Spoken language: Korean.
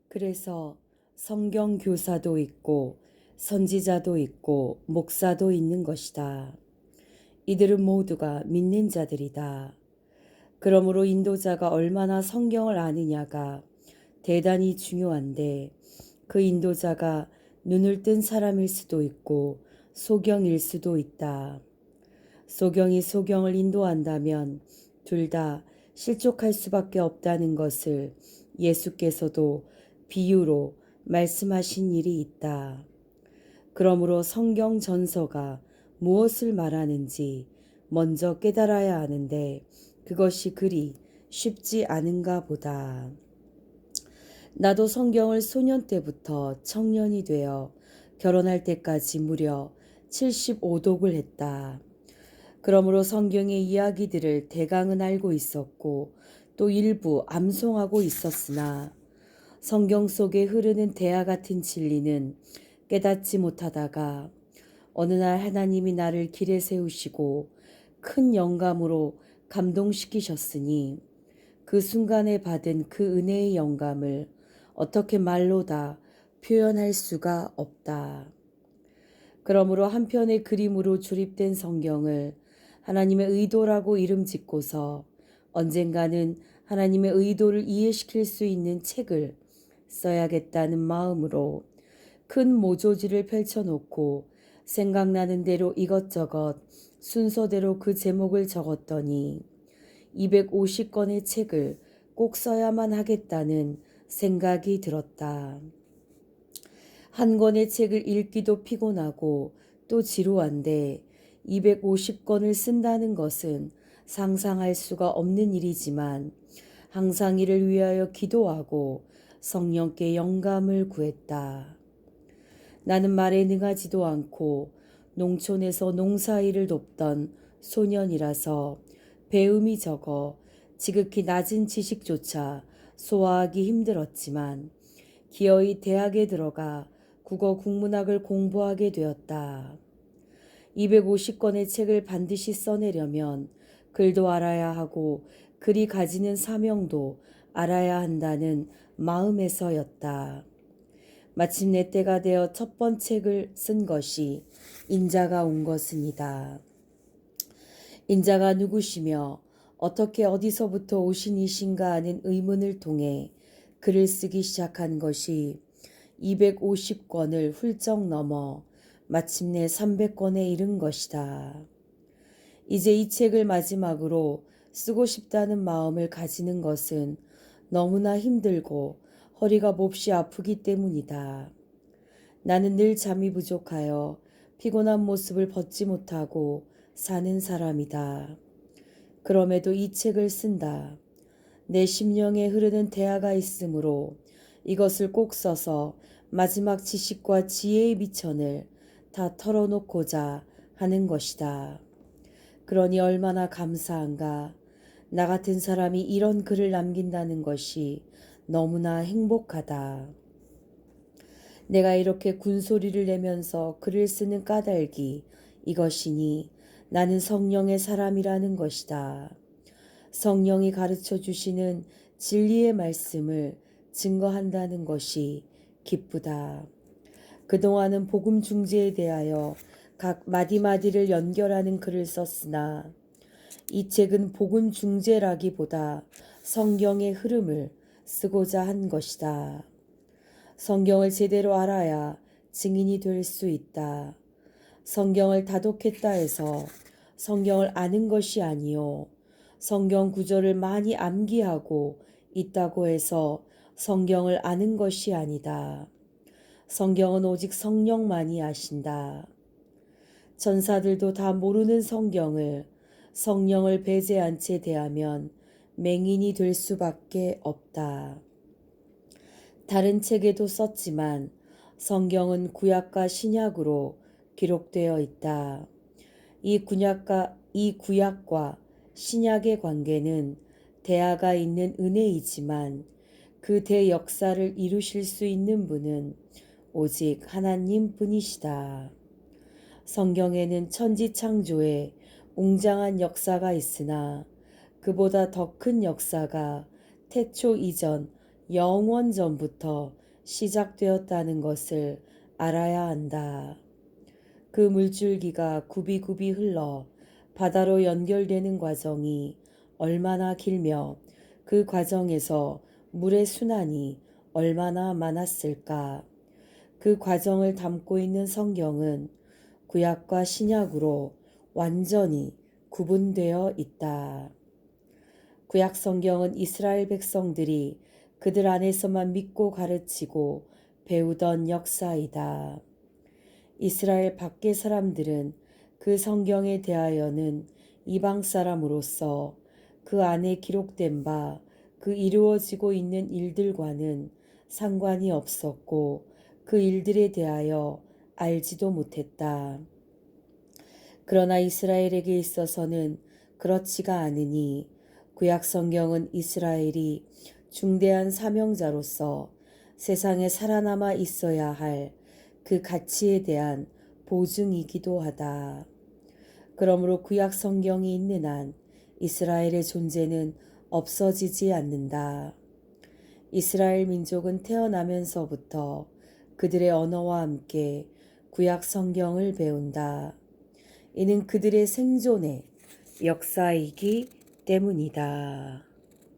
그래서 성경 교사도 있고 선지자도 있고 목사도 있는 것이다. 이들은 모두가 믿는 자들이다. 그러므로 인도자가 얼마나 성경을 아느냐가 대단히 중요한데 그 인도자가 눈을 뜬 사람일 수도 있고 소경일 수도 있다. 소경이 소경을 인도한다면 둘 다 실족할 수밖에 없다는 것을 예수께서도 비유로 말씀하신 일이 있다. 그러므로 성경 전서가 무엇을 말하는지 먼저 깨달아야 하는데 그것이 그리 쉽지 않은가 보다. 나도 성경을 소년 때부터 청년이 되어 결혼할 때까지 무려 75독을 했다. 그러므로 성경의 이야기들을 대강은 알고 있었고 또 일부 암송하고 있었으나 성경 속에 흐르는 대화 같은 진리는 깨닫지 못하다가 어느 날 하나님이 나를 길에 세우시고 큰 영감으로 감동시키셨으니 그 순간에 받은 그 은혜의 영감을 어떻게 말로 다 표현할 수가 없다. 그러므로 한 편의 그림으로 조립된 성경을 하나님의 의도라고 이름 짓고서 언젠가는 하나님의 의도를 이해시킬 수 있는 책을 써야겠다는 마음으로 큰 모조지를 펼쳐놓고 생각나는 대로 이것저것 순서대로 그 제목을 적었더니 250권의 책을 꼭 써야만 하겠다는 생각이 들었다. 한 권의 책을 읽기도 피곤하고 또 지루한데 250권을 쓴다는 것은 상상할 수가 없는 일이지만 항상 이를 위하여 기도하고 성령께 영감을 구했다. 나는 말에 능하지도 않고 농촌에서 농사일을 돕던 소년이라서 배움이 적어 지극히 낮은 지식조차 소화하기 힘들었지만 기어이 대학에 들어가 국어 국문학을 공부하게 되었다. 250권의 책을 반드시 써내려면 글도 알아야 하고 글이 가지는 사명도 알아야 한다는 마음에서였다. 마침내 때가 되어 첫 번째 책을 쓴 것이 인자가 온 것입니다. 인자가 누구시며 어떻게 어디서부터 오신 이신가 하는 의문을 통해 글을 쓰기 시작한 것이 250권을 훌쩍 넘어 마침내 300권에 이른 것이다. 이제 이 책을 마지막으로 쓰고 싶다는 마음을 가지는 것은 너무나 힘들고 허리가 몹시 아프기 때문이다. 나는 늘 잠이 부족하여 피곤한 모습을 벗지 못하고 사는 사람이다. 그럼에도 이 책을 쓴다. 내 심령에 흐르는 대화가 있으므로 이것을 꼭 써서 마지막 지식과 지혜의 미천을 다 털어놓고자 하는 것이다. 그러니 얼마나 감사한가. 나 같은 사람이 이런 글을 남긴다는 것이 너무나 행복하다. 내가 이렇게 군소리를 내면서 글을 쓰는 까닭이 이것이니 나는 성령의 사람이라는 것이다. 성령이 가르쳐 주시는 진리의 말씀을 증거한다는 것이 기쁘다. 그동안은 복음 중재에 대하여 각 마디마디를 연결하는 글을 썼으나 이 책은 복음 중재라기보다 성경의 흐름을 쓰고자 한 것이다. 성경을 제대로 알아야 증인이 될 수 있다. 성경을 다독했다 해서 성경을 아는 것이 아니요. 성경 구절을 많이 암기하고 있다고 해서 성경을 아는 것이 아니다. 성경은 오직 성령만이 아신다. 천사들도 다 모르는 성경을 성령을 배제한 채 대하면 맹인이 될 수밖에 없다. 다른 책에도 썼지만 성경은 구약과 신약으로 기록되어 있다. 이 구약과 신약의 관계는 대화가 있는 은혜이지만 그 대역사를 이루실 수 있는 분은 오직 하나님 뿐이시다. 성경에는 천지 창조의 웅장한 역사가 있으나 그보다 더 큰 역사가 태초 이전 영원 전부터 시작되었다는 것을 알아야 한다. 그 물줄기가 굽이굽이 흘러 바다로 연결되는 과정이 얼마나 길며 그 과정에서 물의 순환이 얼마나 많았을까. 그 과정을 담고 있는 성경은 구약과 신약으로 완전히 구분되어 있다. 구약 성경은 이스라엘 백성들이 그들 안에서만 믿고 가르치고 배우던 역사이다. 이스라엘 밖의 사람들은 그 성경에 대하여는 이방 사람으로서 그 안에 기록된 바 그 이루어지고 있는 일들과는 상관이 없었고 그 일들에 대하여 알지도 못했다. 그러나 이스라엘에게 있어서는 그렇지가 않으니 구약 성경은 이스라엘이 중대한 사명자로서 세상에 살아남아 있어야 할 그 가치에 대한 보증이기도 하다. 그러므로 구약 성경이 있는 한 이스라엘의 존재는 없어지지 않는다. 이스라엘 민족은 태어나면서부터 그들의 언어와 함께 구약 성경을 배운다. 이는 그들의 생존의 역사이기 때문이다.